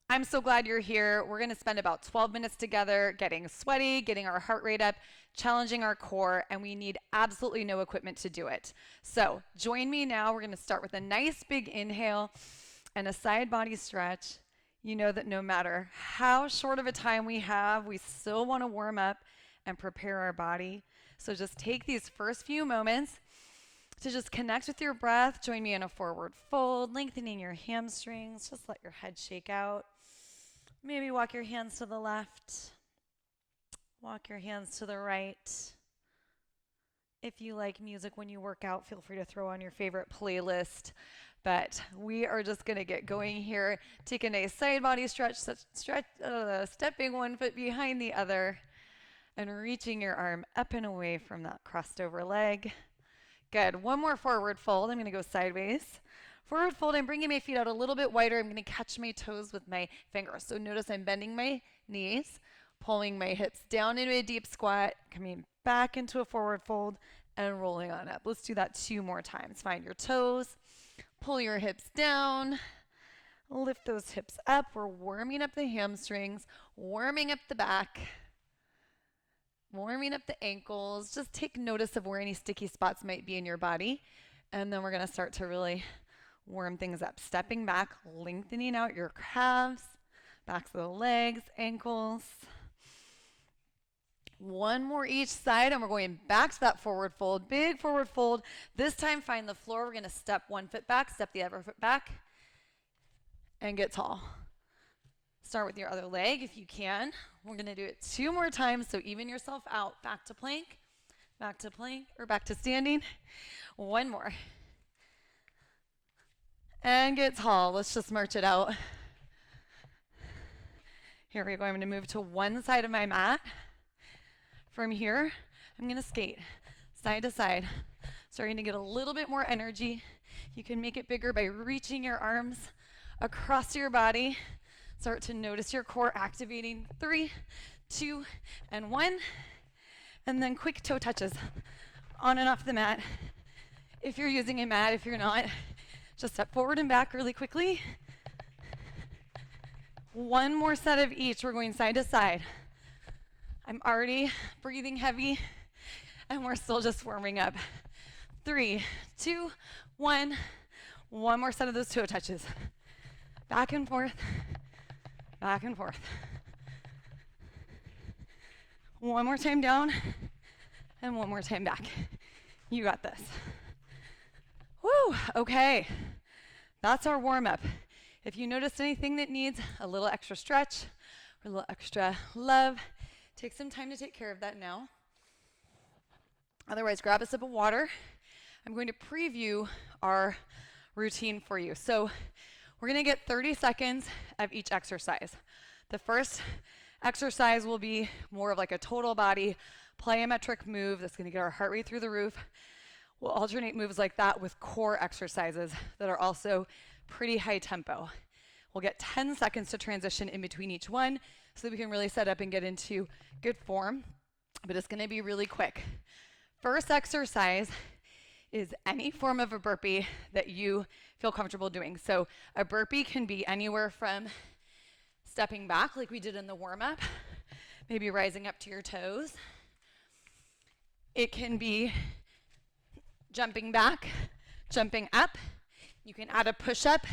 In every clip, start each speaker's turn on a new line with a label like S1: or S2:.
S1: I'm so glad you're here. We're going to spend about 12 minutes together getting sweaty, getting our heart rate up, challenging our core, and we need absolutely no equipment to do it. So join me now. We're going to start with a nice big inhale and a side body stretch. You know that no matter how short of a time we have, we still want to warm up and prepare our body. So just take these first few moments to just connect with your breath. Join me in a forward fold, lengthening your hamstrings. Just let your head shake out. Maybe walk your hands to the left. Walk your hands to the right. If you like music when you work out, feel free to throw on your favorite playlist. But we are just going to get going here. Take a nice side body stretch, stepping one foot behind the other and reaching your arm up and away from that crossed over leg. Good. One more forward fold. I'm going to go sideways. Forward fold. I'm bringing my feet out a little bit wider. I'm going to catch my toes with my fingers. So notice I'm bending my knees, pulling my hips down into a deep squat, coming back into a forward fold, and rolling on up. Let's do that 2 more times. Find your toes. Pull your hips down. Lift those hips up. We're warming up the hamstrings, warming up the back, warming up the ankles. Just take notice of where any sticky spots might be in your body. And then we're going to start to really warm things up. Stepping back, lengthening out your calves, backs of the legs, ankles. One more each side, and we're going back to that forward fold. Big forward fold. This time, find the floor. We're going to step one foot back, step the other foot back, and get tall. Start with your other leg if you can. We're going to do it 2 more times, so even yourself out. Back to plank, or back to standing. One more. And get tall. Let's just march it out. Here we go. I'm going to move to one side of my mat. From here, I'm going to skate side to side, starting to get a little bit more energy. You can make it bigger by reaching your arms across your body. Start to notice your core activating. 3, 2, and 1. And then quick toe touches on and off the mat. If you're using a mat, if you're not, just step forward and back really quickly. One more set of each. We're going side to side. I'm already breathing heavy, and we're still just warming up. 3, 2, 1. One more set of those toe touches. Back and forth, back and forth. One more time down, and one more time back. You got this. Woo, okay. That's our warm-up. If you noticed anything that needs a little extra stretch or a little extra love, take some time to take care of that now. Otherwise, grab a sip of water. I'm going to preview our routine for you. So we're going to get 30 seconds of each exercise. The first exercise will be more of like a total body plyometric move that's going to get our heart rate through the roof. We'll alternate moves like that with core exercises that are also pretty high tempo. We'll get 10 seconds to transition in between each one so that we can really set up and get into good form, but it's going to be really quick. First exercise is any form of a burpee that you feel comfortable doing. So a burpee can be anywhere from stepping back like we did in the warm-up, maybe rising up to your toes. It can be jumping back, jumping up. You can add a push-up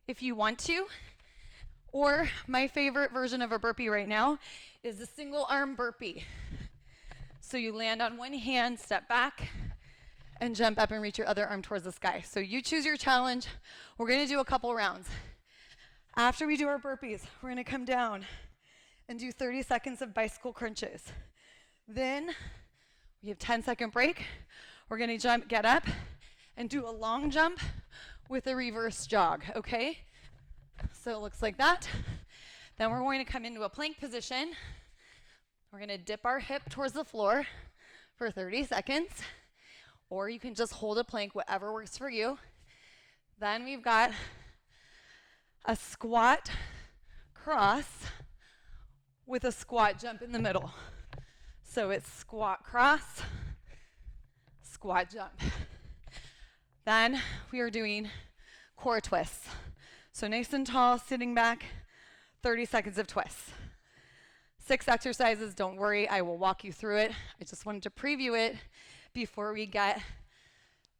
S1: if you want to. Or my favorite version of a burpee right now is a single arm burpee. So you land on one hand, step back, and jump up and reach your other arm towards the sky. So you choose your challenge. We're going to do a couple rounds. After we do our burpees, we're going to come down and do 30 seconds of bicycle crunches. Then we have 10-second break. We're going to jump, get up, and do a long jump with a reverse jog, okay? So it looks like that. Then we're going to come into a plank position. We're going to dip our hip towards the floor for 30 seconds, or you can just hold a plank, whatever works for you. Then we've got a squat cross with a squat jump in the middle. So it's squat cross, squat jump. Then we are doing core twists. So nice and tall, sitting back, 30 seconds of twists. 6 exercises, don't worry, I will walk you through it. I just wanted to preview it before we get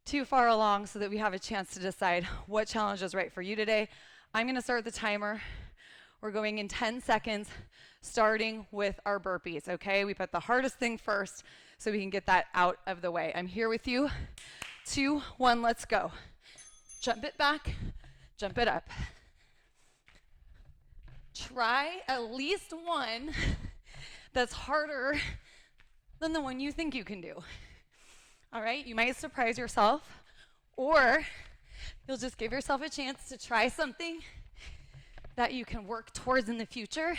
S1: too far along so that we have a chance to decide what challenge is right for you today. I'm gonna start the timer. We're going in 10 seconds, starting with our burpees, okay? We put the hardest thing first so we can get that out of the way. I'm here with you. 2, 1, let's go. Jump it back, jump it up. Try at least one that's harder than the one you think you can do. All right, you might surprise yourself, or you'll just give yourself a chance to try something that you can work towards in the future,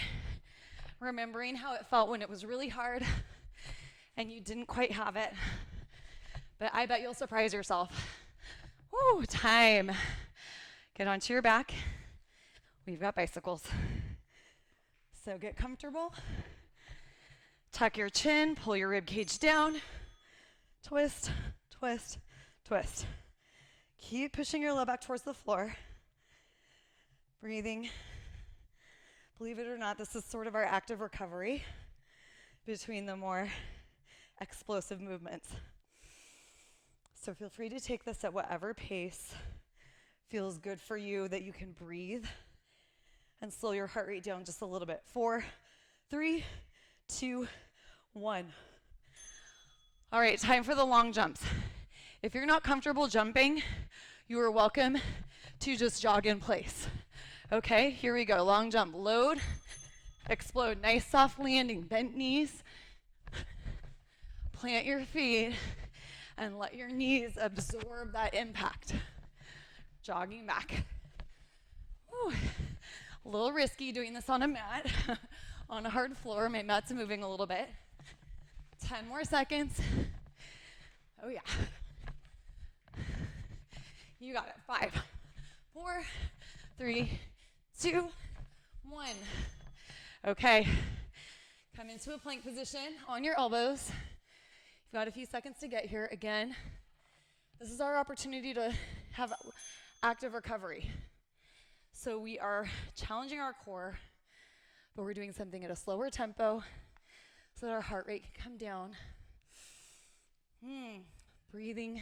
S1: remembering how it felt when it was really hard and you didn't quite have it. But I bet you'll surprise yourself. Woo, time. Get onto your back. We've got bicycles. So get comfortable. Tuck your chin, pull your rib cage down. Twist, twist, twist. Keep pushing your low back towards the floor. Breathing. Believe it or not, this is sort of our active recovery between the more explosive movements. So feel free to take this at whatever pace feels good for you, that you can breathe and slow your heart rate down just a little bit. 4, 3, 2, 1. All right, time for the long jumps. If you're not comfortable jumping, you are welcome to just jog in place. Okay, here we go. Long jump, load, explode. Nice soft landing, bent knees. Plant your feet and let your knees absorb that impact. Jogging back. Whew. A little risky doing this on a mat, on a hard floor. My mat's moving a little bit. 10 more seconds. Oh yeah. You got it. 5, 4, 3, 2, 1. Okay. Come into a plank position on your elbows. You've got a few seconds to get here. Again, this is our opportunity to have active recovery. So we are challenging our core, but we're doing something at a slower tempo so that our heart rate can come down. Breathing.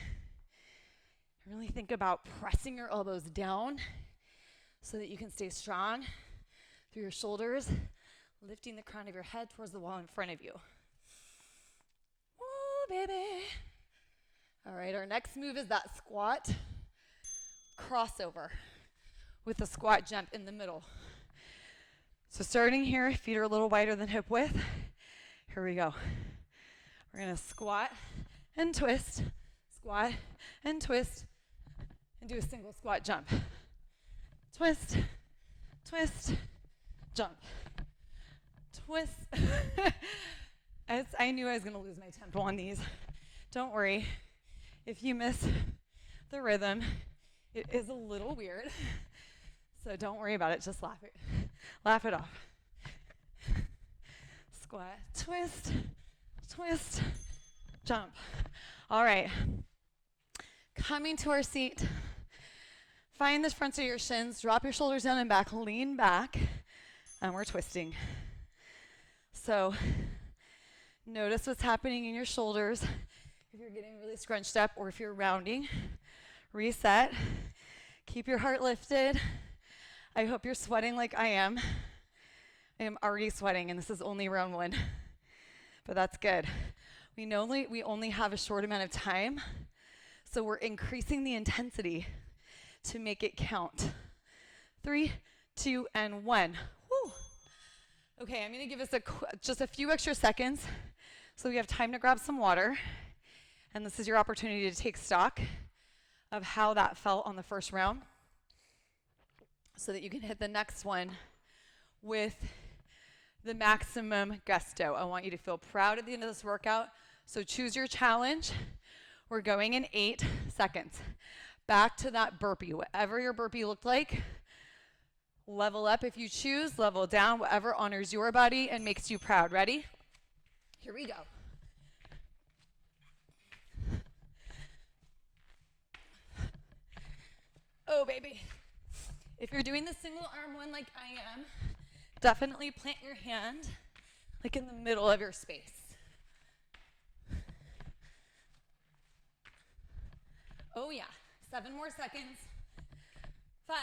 S1: Really think about pressing your elbows down so that you can stay strong through your shoulders, lifting the crown of your head towards the wall in front of you. Woo, baby. All right, our next move is that squat crossover with a squat jump in the middle. So starting here, feet are a little wider than hip width. Here we go. We're gonna squat and twist, squat and twist, and do a single squat jump. Twist, twist, jump. Twist. I knew I was gonna lose my tempo on these. Don't worry. If you miss the rhythm, it is a little weird. So don't worry about it, just laugh it off. Squat, twist, twist, jump. All right, coming to our seat, find the fronts of your shins, drop your shoulders down and back, lean back, and we're twisting. So notice what's happening in your shoulders. If you're getting really scrunched up or if you're rounding, reset. Keep your heart lifted. I hope you're sweating like I am. I am already sweating, and this is only round 1, but that's good. We only have a short amount of time, so we're increasing the intensity to make it count. 3, 2, and 1. Woo. Okay, I'm gonna give us just a few extra seconds so we have time to grab some water, and this is your opportunity to take stock of how that felt on the first round so that you can hit the next one with the maximum gusto. I want you to feel proud at the end of this workout, so choose your challenge. We're going in 8 seconds. Back to that burpee, whatever your burpee looked like. Level up if you choose, level down, whatever honors your body and makes you proud. Ready? Here we go. Oh, baby. If you're doing the single arm one like I am, definitely plant your hand like in the middle of your space. Oh yeah, 7 more seconds. 5,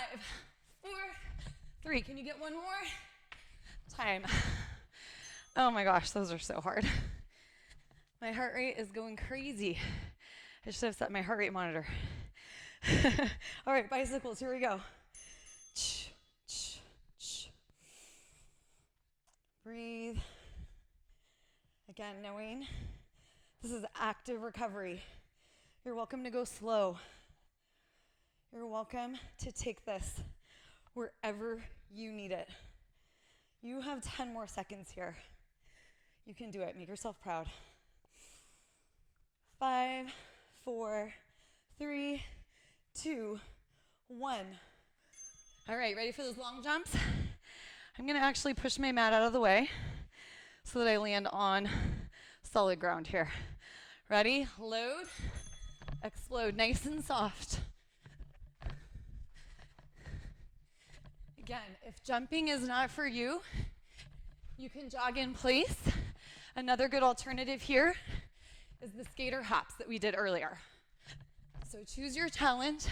S1: 4, 3. Can you get one more? Time. Oh my gosh, those are so hard. My heart rate is going crazy. I should have set my heart rate monitor. All right, bicycles, here we go. Breathe. Again, knowing this is active recovery. You're welcome to go slow. You're welcome to take this wherever you need it. You have 10 more seconds here. You can do it. Make yourself proud. 5, 4, 3, 2, 1. All right, ready for those long jumps? I'm going to actually push my mat out of the way so that I land on solid ground here. Ready? Load, explode, nice and soft. Again, if jumping is not for you, you can jog in place. Another good alternative here is the skater hops that we did earlier. So choose your challenge,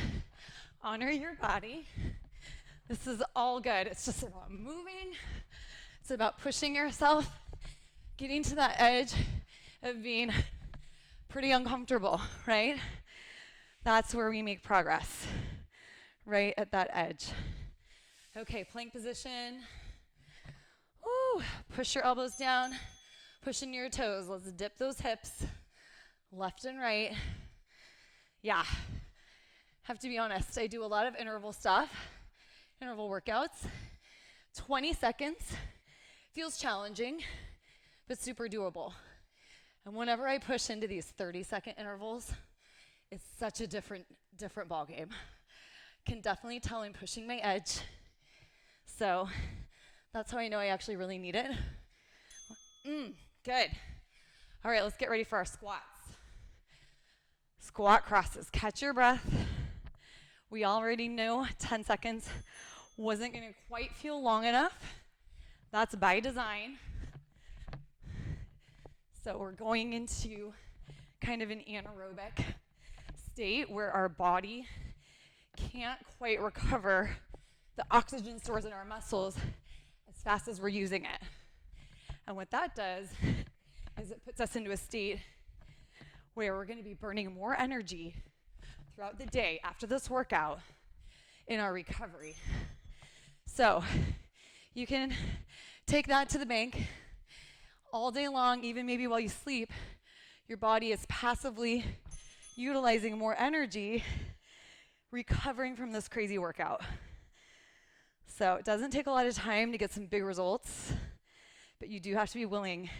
S1: honor your body. This is all good. It's just about moving. It's about pushing yourself, getting to that edge of being pretty uncomfortable, right? That's where we make progress, right at that edge. Okay, plank position. Woo. Push your elbows down, push into your toes. Let's dip those hips, left and right. Yeah, have to be honest, I do a lot of interval stuff, interval workouts. 20 seconds feels challenging, but super doable. And whenever I push into these 30-second intervals, it's such a different ball game. Can definitely tell I'm pushing my edge. So that's how I know I actually really need it. Good. All right, let's get ready for our squats. Squat crosses. Catch your breath. We already know 10 seconds wasn't going to quite feel long enough. That's by design. So we're going into kind of an anaerobic state where our body can't quite recover the oxygen stores in our muscles as fast as we're using it. And what that does is it puts us into a state where we're going to be burning more energy throughout the day after this workout in our recovery. So you can take that to the bank all day long, even maybe while you sleep. Your body is passively utilizing more energy, recovering from this crazy workout. So it doesn't take a lot of time to get some big results, but you do have to be willing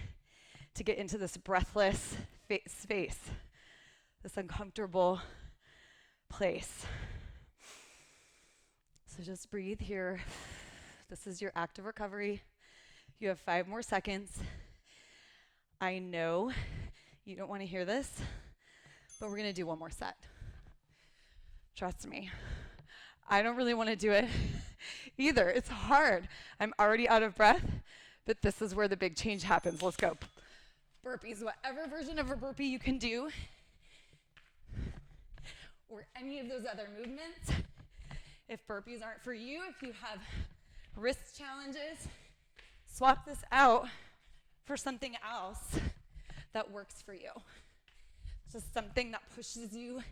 S1: to get into this breathless space, this uncomfortable place. So just breathe here. This is your active recovery. You have 5 more seconds. I know you don't want to hear this, but we're going to do one more set. Trust me. I don't really want to do it either. It's hard. I'm already out of breath, but this is where the big change happens. Let's go. Burpees, whatever version of a burpee you can do, or any of those other movements. If burpees aren't for you, if you have wrist challenges, swap this out for something else that works for you. Just something that pushes you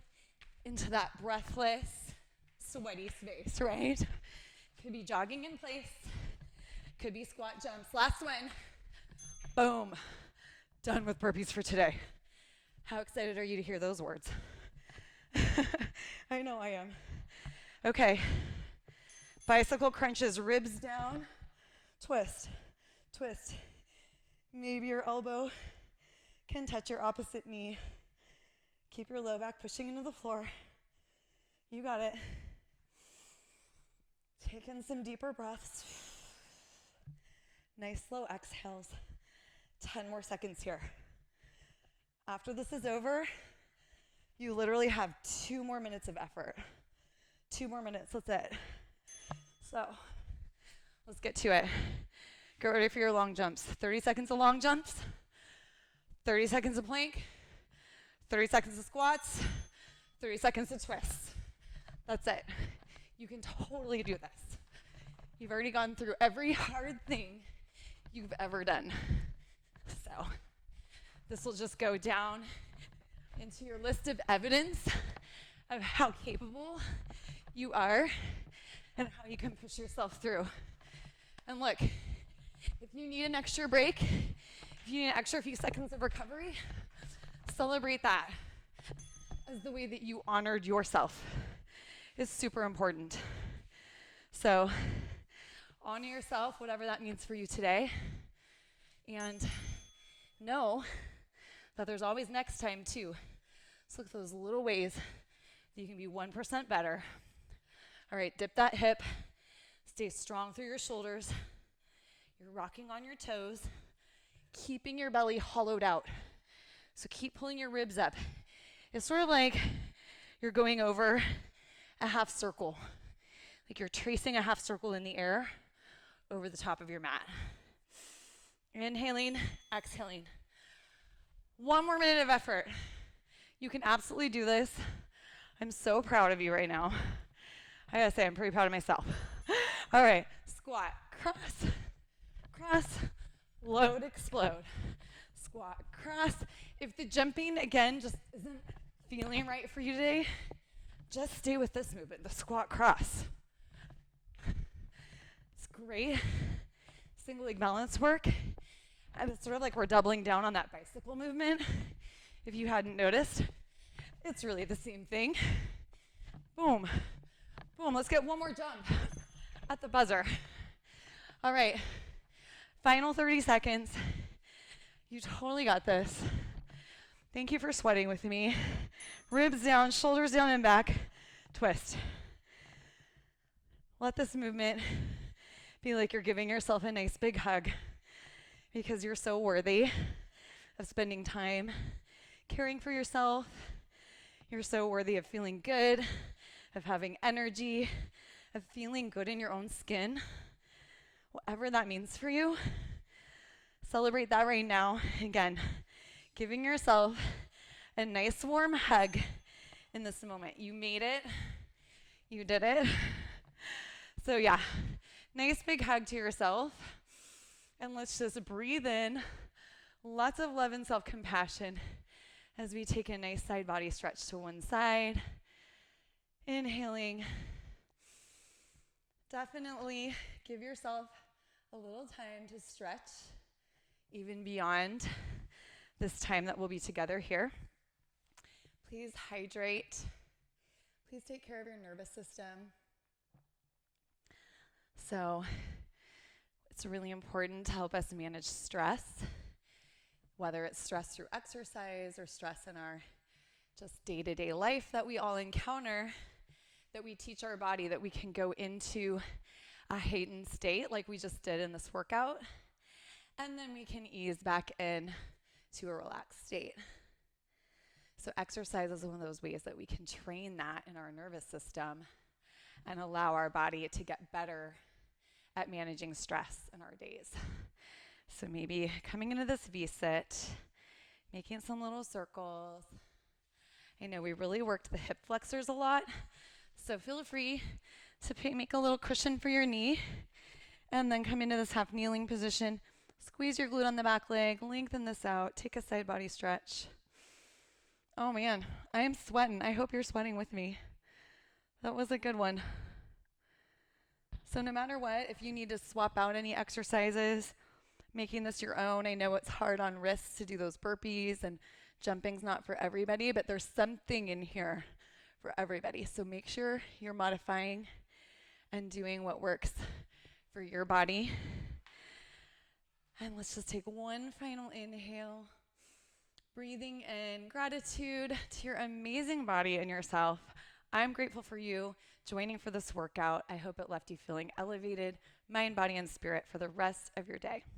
S1: into that breathless, sweaty space, right? Could be jogging in place, could be squat jumps. Last one, boom, done with burpees for today. How excited are you to hear those words? I know I am. Okay, bicycle crunches, ribs down, twist, twist. Maybe your elbow can touch your opposite knee. Keep your low back pushing into the floor. You got it. Take in some deeper breaths. Nice slow exhales. 10 more seconds here. After this is over, you literally have 2 more minutes of effort. 2 more minutes, that's it. So let's get to it. Get ready for your long jumps. 30 seconds of long jumps, 30 seconds of plank, 30 seconds of squats, 30 seconds of twists. That's it. You can totally do this. You've already gone through every hard thing you've ever done. So this will just go down into your list of evidence of how capable you are and how you can push yourself through. And look, if you need an extra break, if you need an extra few seconds of recovery, celebrate that as the way that you honored yourself. Is super important. So honor yourself, whatever that means for you today, and know that there's always next time too. So look at those little ways that you can be 1% better. All right, dip that hip, stay strong through your shoulders. You're rocking on your toes, keeping your belly hollowed out. So keep pulling your ribs up. It's sort of like you're going over a half circle, like you're tracing a half circle in the air over the top of your mat. Inhaling, exhaling. One more minute of effort. You can absolutely do this. I'm so proud of you right now. I gotta say, I'm pretty proud of myself. All right, squat, cross, cross, load, explode. Squat, cross. If the jumping, again, just isn't feeling right for you today, just stay with this movement, the squat cross. It's great single leg balance work. And it's sort of like we're doubling down on that bicycle movement. If you hadn't noticed, it's really the same thing. Boom, boom. Let's get one more jump at the buzzer. All right, final 30 seconds. You totally got this. Thank you for sweating with me. Ribs down, shoulders down and back, twist. Let this movement be like you're giving yourself a nice big hug because you're so worthy of spending time caring for yourself. You're so worthy of feeling good, of having energy, of feeling good in your own skin. Whatever that means for you, celebrate that right now. Again, giving yourself a nice warm hug in this moment. You made it. You did it. So yeah, nice big hug to yourself. And let's just breathe in lots of love and self-compassion as we take a nice side body stretch to one side. Inhaling. Definitely give yourself a little time to stretch even beyond this time that we'll be together here. Please hydrate. Please take care of your nervous system. So it's really important to help us manage stress, whether it's stress through exercise or stress in our just day-to-day life that we all encounter, that we teach our body that we can go into a heightened state like we just did in this workout, and then we can ease back in to a relaxed state. So exercise is one of those ways that we can train that in our nervous system and allow our body to get better at managing stress in our days. So maybe coming into this V-sit, making some little circles. I know we really worked the hip flexors a lot, so feel free to make a little cushion for your knee and then come into this half kneeling position. Squeeze your glute on the back leg, lengthen this out, take a side body stretch. Oh man, I am sweating. I hope you're sweating with me. That was a good one. So no matter what, if you need to swap out any exercises, making this your own. I know it's hard on wrists to do those burpees, and jumping's not for everybody, but there's something in here for everybody. So make sure you're modifying and doing what works for your body. And let's just take one final inhale. Breathing in gratitude to your amazing body and yourself. I'm grateful for you joining for this workout. I hope it left you feeling elevated, mind, body, and spirit for the rest of your day.